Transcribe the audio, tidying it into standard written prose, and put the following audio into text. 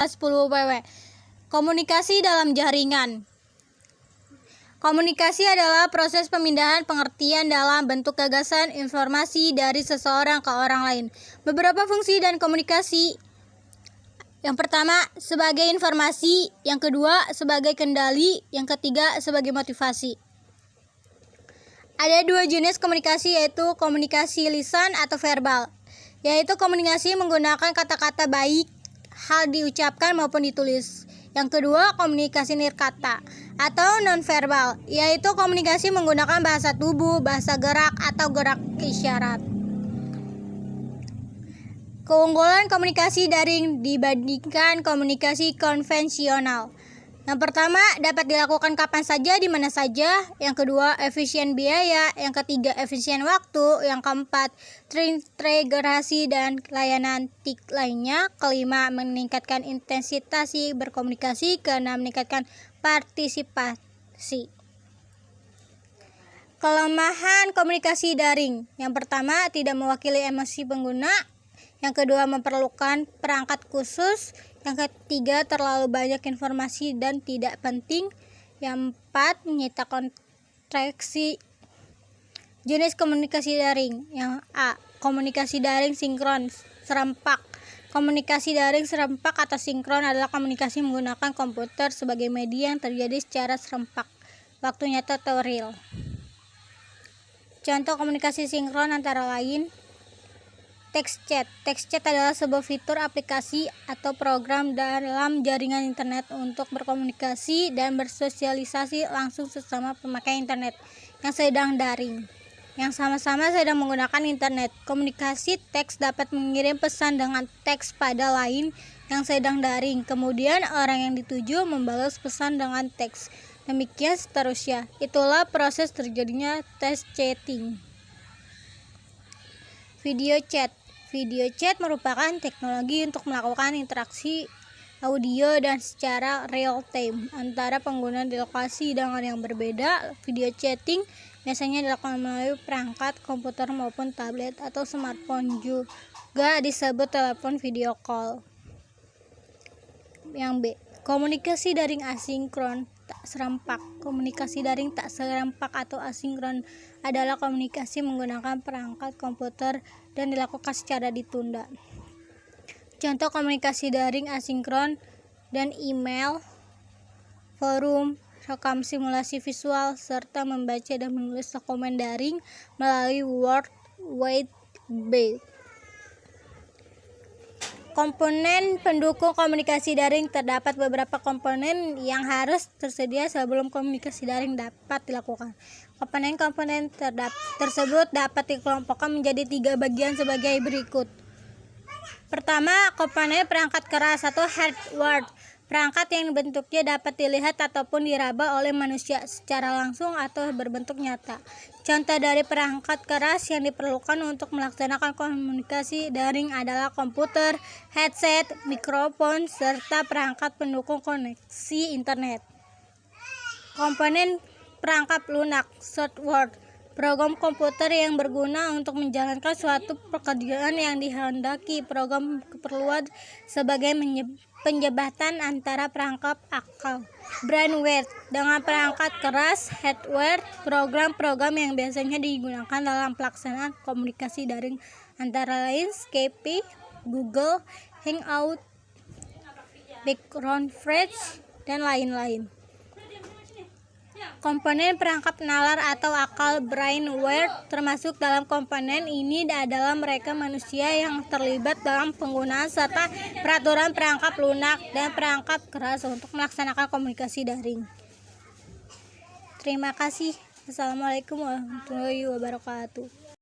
10 WW. Komunikasi dalam jaringan. Komunikasi adalah proses pemindahan pengertian dalam bentuk gagasan informasi dari seseorang ke orang lain. Beberapa fungsi dan komunikasi. Yang pertama, sebagai informasi. Yang kedua, sebagai kendali. Yang ketiga, sebagai motivasi. Ada dua jenis komunikasi, yaitu komunikasi lisan atau verbal, yaitu komunikasi menggunakan kata-kata baik, hal diucapkan maupun ditulis. Yang kedua, komunikasi nirkata atau nonverbal, yaitu komunikasi menggunakan bahasa tubuh, bahasa gerak, atau gerak isyarat. Keunggulan komunikasi daring dibandingkan komunikasi konvensional. Yang pertama, dapat dilakukan kapan saja, di mana saja. Yang kedua, efisien biaya. Yang ketiga, efisien waktu. Yang keempat, terintegrasi dan layanan TIK lainnya. Kelima, meningkatkan intensitas berkomunikasi. Keenam, meningkatkan partisipasi. Kelemahan komunikasi daring. Yang pertama, tidak mewakili emosi pengguna. Yang kedua, memerlukan perangkat khusus. Yang ketiga, terlalu banyak informasi dan tidak penting. Yang empat, menyita konteks. Jenis komunikasi daring. Yang A, komunikasi daring sinkron serempak. Komunikasi daring serempak atau sinkron adalah komunikasi menggunakan komputer sebagai media yang terjadi secara serempak, waktu nyata atau real. Contoh komunikasi sinkron antara lain text chat. Text chat adalah sebuah fitur aplikasi atau program dalam jaringan internet untuk berkomunikasi dan bersosialisasi langsung sesama pemakai internet yang sedang daring, yang sama-sama sedang menggunakan internet. Komunikasi teks dapat mengirim pesan dengan teks pada lain yang sedang daring. Kemudian orang yang dituju membalas pesan dengan teks. Demikian seterusnya. Itulah proses terjadinya text chatting. Video chat. Video chat merupakan teknologi untuk melakukan interaksi audio dan secara real time antara pengguna di lokasi dengan yang berbeda. Video chatting biasanya dilakukan melalui perangkat komputer maupun tablet atau smartphone, juga disebut telepon video call. Yang B, komunikasi daring asinkron tak serempak. Komunikasi daring tak serempak atau asinkron adalah komunikasi menggunakan perangkat komputer dan dilakukan secara ditunda. Contoh komunikasi daring asinkron dan email, forum, rekam simulasi visual, serta membaca dan menulis dokumen daring melalui World Wide Web. Komponen pendukung komunikasi daring. Terdapat beberapa komponen yang harus tersedia sebelum komunikasi daring dapat dilakukan. Komponen-komponen tersebut dapat dikelompokkan menjadi 3 bagian sebagai berikut. Pertama, komponen perangkat keras atau hardware. Perangkat yang bentuknya dapat dilihat ataupun diraba oleh manusia secara langsung atau berbentuk nyata. Contoh dari perangkat keras yang diperlukan untuk melaksanakan komunikasi daring adalah komputer, headset, mikrofon, serta perangkat pendukung koneksi internet. Komponen perangkat lunak, software, program komputer yang berguna untuk menjalankan suatu pekerjaan yang dihendaki. Program keperluan sebagai penjembatan antara perangkat akal. Brainware dengan perangkat keras, hardware, program-program yang biasanya digunakan dalam pelaksanaan komunikasi daring antara lain Skype, Google Hangout, Background dan lain-lain. Komponen perangkat nalar atau akal brainware termasuk dalam komponen ini adalah mereka manusia yang terlibat dalam penggunaan serta peraturan perangkat lunak dan perangkat keras untuk melaksanakan komunikasi daring. Terima kasih. Assalamualaikum warahmatullahi wabarakatuh.